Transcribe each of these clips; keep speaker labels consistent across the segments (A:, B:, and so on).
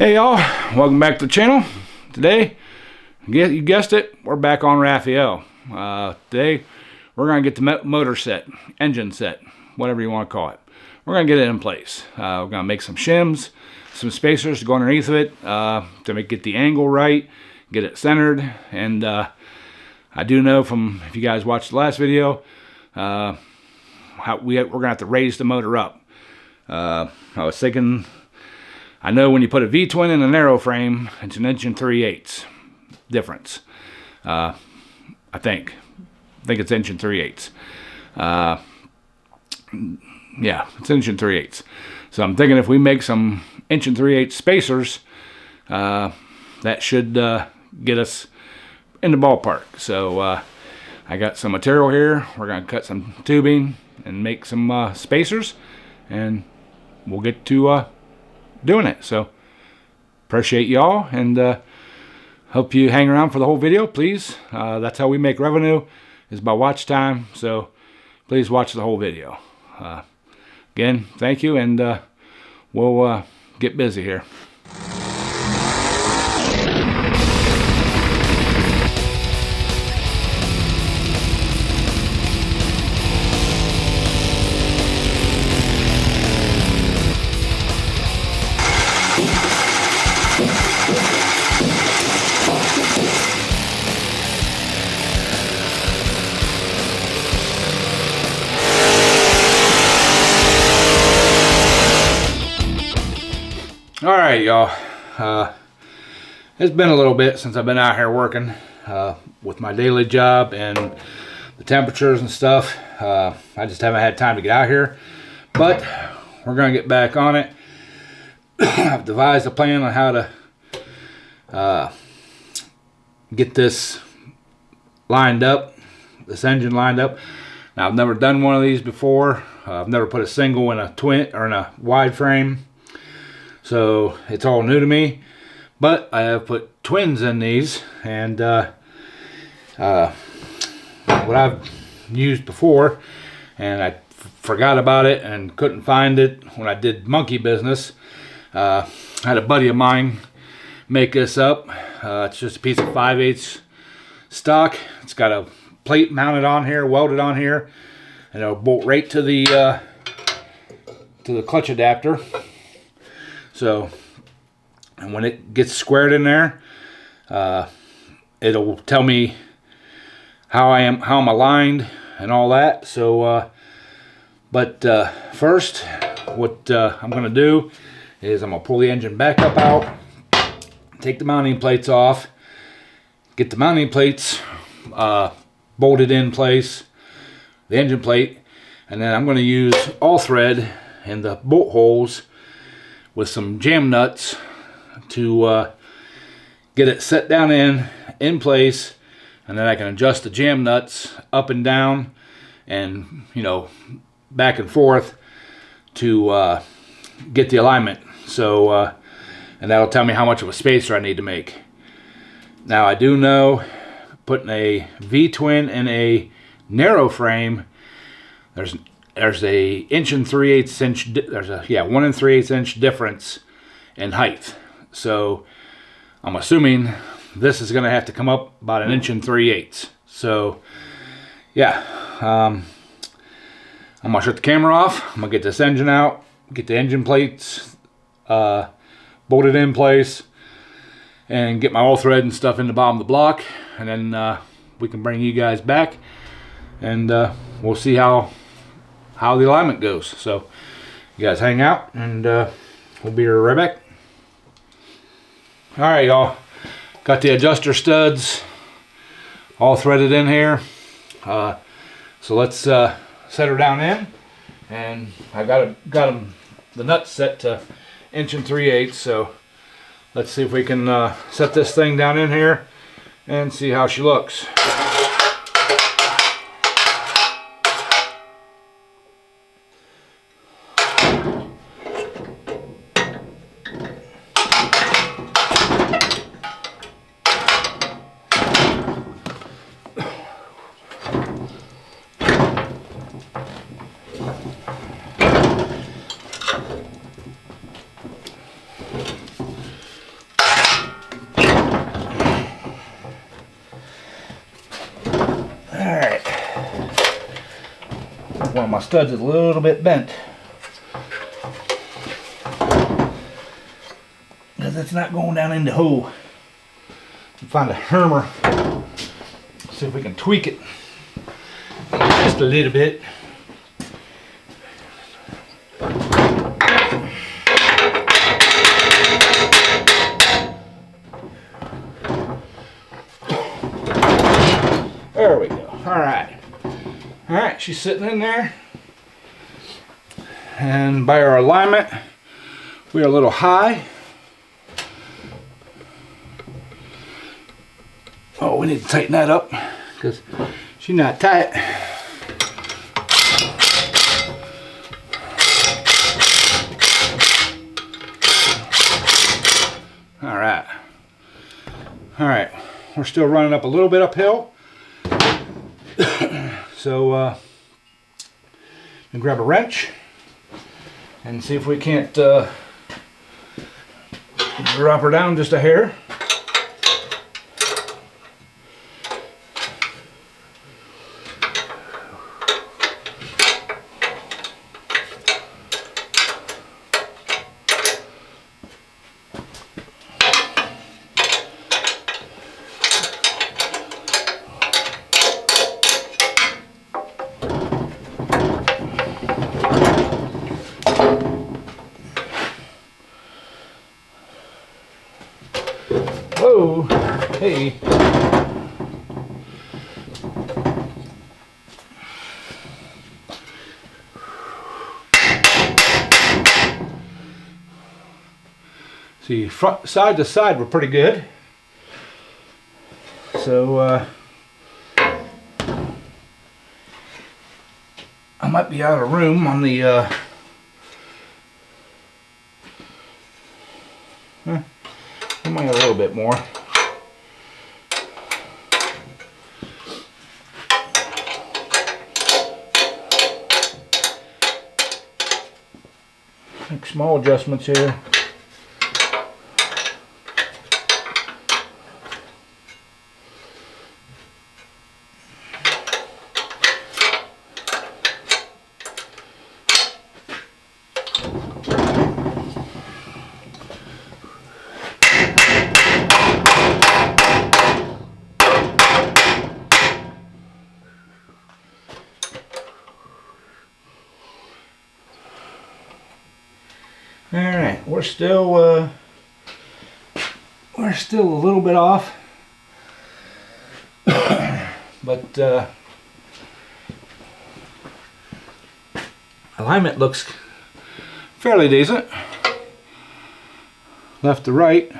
A: Hey y'all, welcome back to the channel. Today, you guessed it, we're back on Raffel. Today, we're going to get the motor set, engine set, whatever you want to call it. We're going to get it in place. We're going to make some shims, some spacers to go underneath of it to get the angle right, get it centered. And I do know from, if you guys watched the last video, how we're going to have to raise the motor up. I was thinking, I know when you put a V-twin in a narrow frame, it's an 1 3/8 difference. I think it's 1 3/8. Yeah, it's 1 3/8. So I'm thinking if we make some 1 3/8 spacers, that should get us in the ballpark. So I got some material here. We're going to cut some tubing and make some spacers, and we'll get to doing it. So appreciate y'all, and hope you hang around for the whole video, please. That's how we make revenue, is by watch time. So please watch the whole video. Again, thank you, and we'll get busy here. Alright y'all, it's been a little bit since I've been out here working with my daily job and the temperatures and stuff. I just haven't had time to get out here, but we're going to get back on it. I've devised a plan on how to get this lined up, this engine lined up. Now, I've never done one of these before. I've never put a single in a twin or in a wide frame. So it's all new to me, but I have put twins in these, and what I've used before, and I forgot about it and couldn't find it when I did monkey business. I had a buddy of mine make this up. It's just a piece of 5/8 stock. It's got a plate mounted on here, welded on here, and it'll bolt right to the clutch adapter. So, and when it gets squared in there, it'll tell me how I'm aligned and all that. So, but first, what I'm going to do is I'm going to pull the engine back up out, take the mounting plates off, get the mounting plates bolted in place, the engine plate, and then I'm going to use all thread in the bolt holes with some jam nuts to get it set down in place, and then I can adjust the jam nuts up and down and, you know, back and forth to get the alignment. So and that'll tell me how much of a spacer I need to make. Now, I do know putting a V-twin in a narrow frame, there's a 1 3/8 inch, there's a 1 3/8 inch difference in height. So I'm assuming this is going to have to come up about 1 3/8. So yeah, I'm going to shut the camera off. I'm going to get this engine out, get the engine plates bolted in place, and get my all thread and stuff in the bottom of the block, and then we can bring you guys back, and we'll see how the alignment goes. So you guys hang out, and we'll be right back. Alright y'all, got the adjuster studs all threaded in here. So let's set her down in, and I got them the nuts set to 1 3/8. So let's see if we can set this thing down in here and see how she looks. one of my studs is a little bit bent. Because it's not going down in the hole. Find a hammer. See if we can tweak it just a little bit. There we go. Alright. Alright, she's sitting in there. And by our alignment, we are a little high. Oh, we need to tighten that up because she's not tight. Alright. Alright. We're still running up a little bit uphill. So, grab a wrench and see if we can't drop her down just a hair. Whoa, hey. See, front, side to side we're pretty good. So I might be out of room on the I might have a little bit more. Make small adjustments here. Alright, we're still a little bit off, but alignment looks fairly decent, left to right,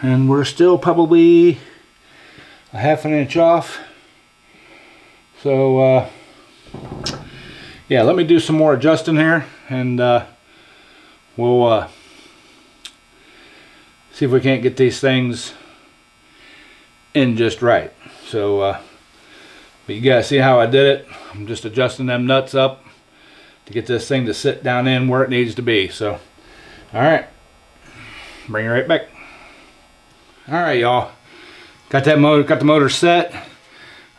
A: and we're still probably a half an inch off. So yeah, let me do some more adjusting here, and we'll see if we can't get these things in just right. So but you guys see how I did it. I'm just adjusting them nuts up to get this thing to sit down in where it needs to be. So alright, bring it right back. Alright, y'all, got the motor set.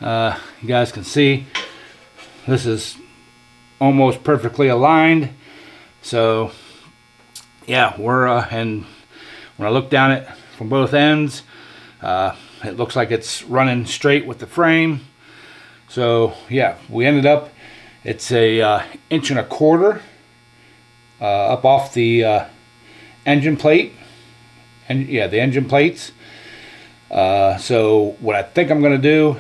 A: You guys can see this is almost perfectly aligned. So yeah, we're and when I look down it from both ends, it looks like it's running straight with the frame. So yeah, we ended up, it's a 1.25 inches up off the engine plate, and yeah, the engine plates. So what I think I'm going to do,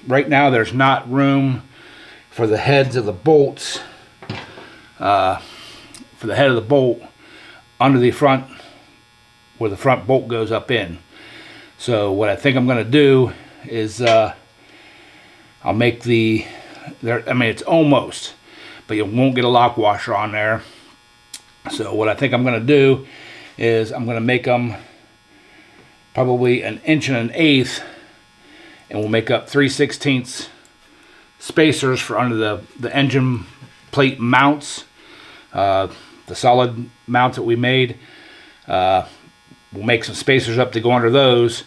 A: right now there's not room for the heads of the bolts, for the head of the bolt under the front, where the front bolt goes up in. So what I think I'm going to do is I'll make I mean, it's almost, but you won't get a lock washer on there. So what I think I'm going to do is I'm going to make them probably 1 1/8 inches, and we'll make up 3/16 spacers for under the engine plate mounts, the solid mounts that we made. We'll make some spacers up to go under those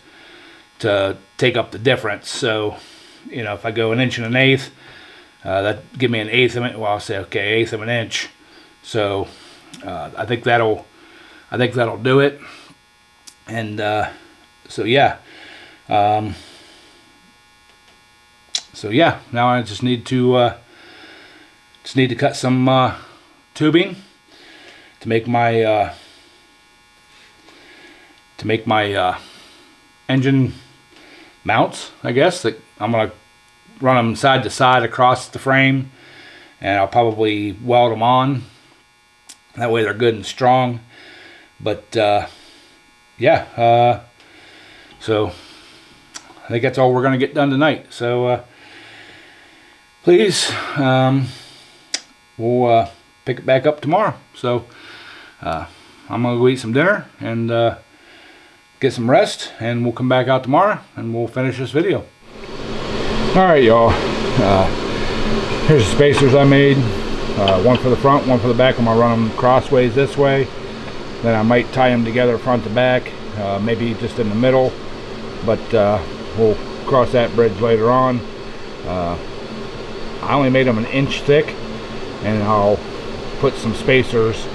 A: to take up the difference. So you know, if I go 1 1/8 inches, that give me an 1/8 of it. Well, I'll say okay, 1/8 of an inch. So I think that'll do it. And so yeah. Now I just need to cut some tubing to make my engine mounts, I guess. That I'm gonna run them side to side across the frame, and I'll probably weld them on. That way they're good and strong. But yeah, so I think that's all we're gonna get done tonight. So please, we'll pick it back up tomorrow. So I'm gonna go eat some dinner and get some rest, and we'll come back out tomorrow and we'll finish this video. Alright, y'all, here's the spacers I made. One for the front, one for the back. I'm gonna run them crossways this way, then I might tie them together front to back, maybe just in the middle, but we'll cross that bridge later on. I only made them 1 inch thick, and I'll put some spacers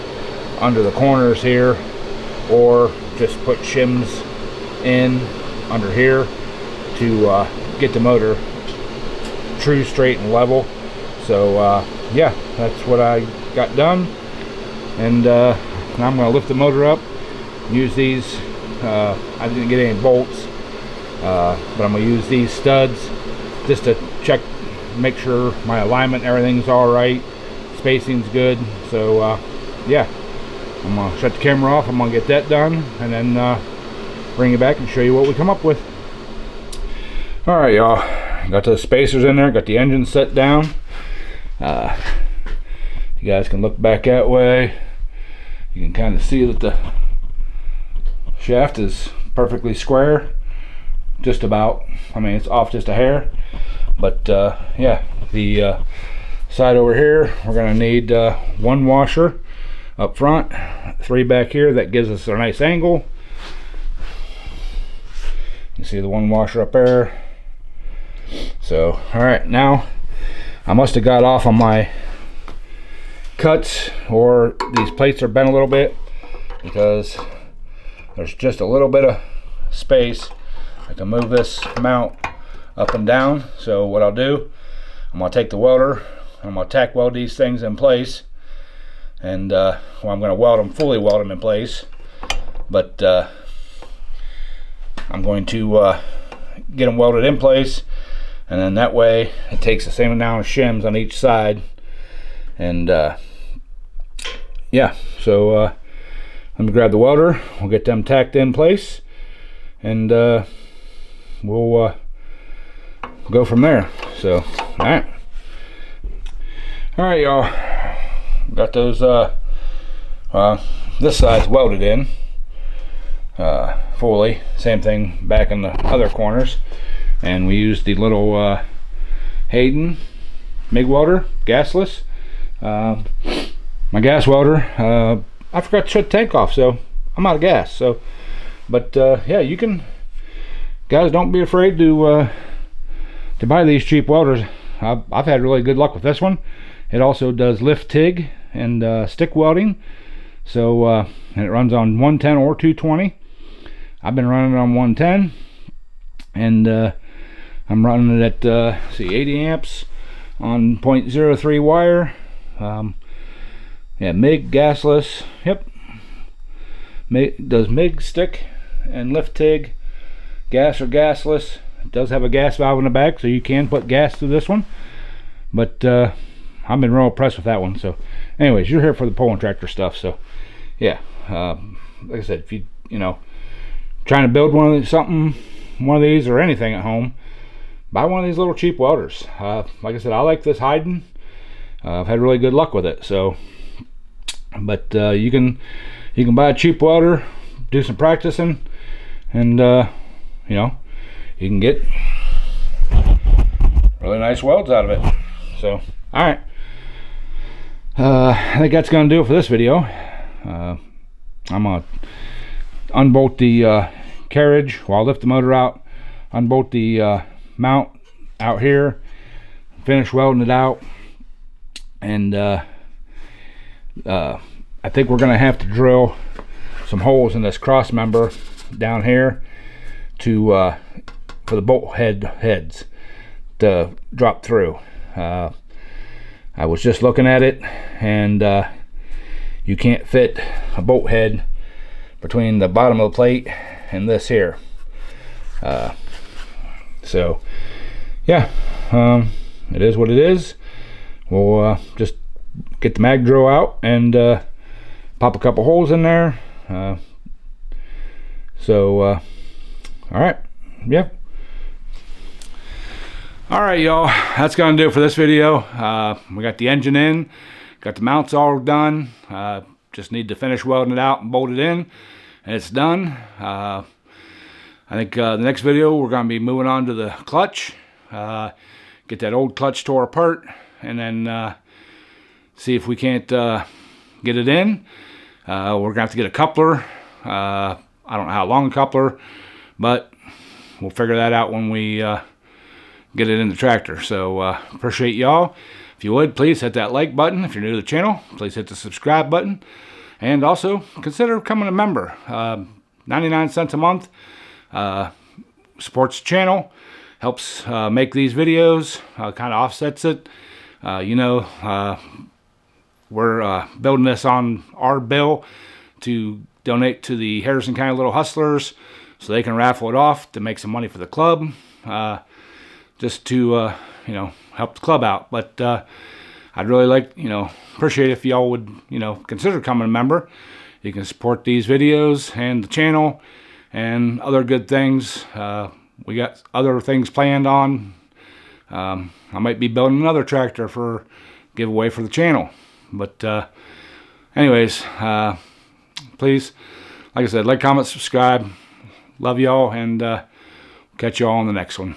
A: under the corners here, or just put shims in under here to get the motor true, straight, and level. So yeah, that's what I got done. And now I'm going to lift the motor up, use these. I didn't get any bolts, but I'm going to use these studs just to check, make sure my alignment, everything's all right, spacing's good. So yeah, I'm going to shut the camera off. I'm going to get that done, and then bring it back and show you what we come up with. Alright, y'all, got the spacers in there, got the engine set down. You guys can look back that way. You can kind of see that the shaft is perfectly square, just about. I mean, it's off just a hair, but yeah, the side over here, we're gonna need 1 washer up front, 3 back here. That gives us a nice angle. You see the 1 washer up there. So all right, now I must have got off on my cuts, or these plates are bent a little bit, because there's just a little bit of space. I can move this mount up and down. So what I'll do, I'm going to take the welder, I'm going to tack weld these things in place, and well, I'm going to weld them, fully weld them in place, but I'm going to get them welded in place, and then that way it takes the same amount of shims on each side. And yeah, so let me grab the welder, we'll get them tacked in place, and we'll go from there. So alright, y'all, got those this side's welded in fully, same thing back in the other corners, and we used the little Hayden MIG welder, gasless. My gas welder, I forgot to shut the tank off, so I'm out of gas. So, but yeah, you can, guys, don't be afraid to buy these cheap welders. I've had really good luck with this one. It also does lift TIG and stick welding. So and it runs on 110 or 220. I've been running it on 110, and I'm running it at see, 80 amps on 0.03 wire. Yeah, MIG gasless. Yep, does MIG stick and lift TIG, gas or gasless. It does have a gas valve in the back, so you can put gas through this one, but I've been real impressed with that one. So anyways, you're here for the pulling tractor stuff. So yeah, like I said, if you know, trying to build one of these or anything at home, buy one of these little cheap welders. Like I said, I like this Hayden. I've had really good luck with it. So, but you can buy a cheap welder, do some practicing, and you know, you can get really nice welds out of it. So all right, I think that's gonna do it for this video. I'm gonna unbolt the carriage while I lift the motor out, unbolt the mount out here, finish welding it out, and I think we're gonna have to drill some holes in this cross member down here to for the bolt heads to drop through. I was just looking at it, and you can't fit a bolt head between the bottom of the plate and this here. So yeah, it is what it is. We'll just get the mag drill out and pop a couple holes in there. All right, yeah. All right, y'all, that's gonna do it for this video. We got the engine in, got the mounts all done. Just need to finish welding it out and bolt it in, and it's done. I think the next video we're gonna be moving on to the clutch, get that old clutch tore apart, and then see if we can't get it in. We're gonna have to get a coupler. I don't know how long a coupler, but we'll figure that out when we get it in the tractor. So appreciate y'all. If you would, please hit that like button. If you're new to the channel, please hit the subscribe button, and also consider becoming a member. 99 cents a month supports the channel, helps make these videos, kind of offsets it. We're building this on our bill to donate to the Harrison County Little Hustlers so they can raffle it off to make some money for the club, just to help the club out. But I'd really like, appreciate if y'all would, consider becoming a member. You can support these videos and the channel and other good things. We got other things planned on. I might be building another tractor for giveaway for the channel. But anyways, please, like I said, like, comment, subscribe. Love y'all, and catch y'all on the next one.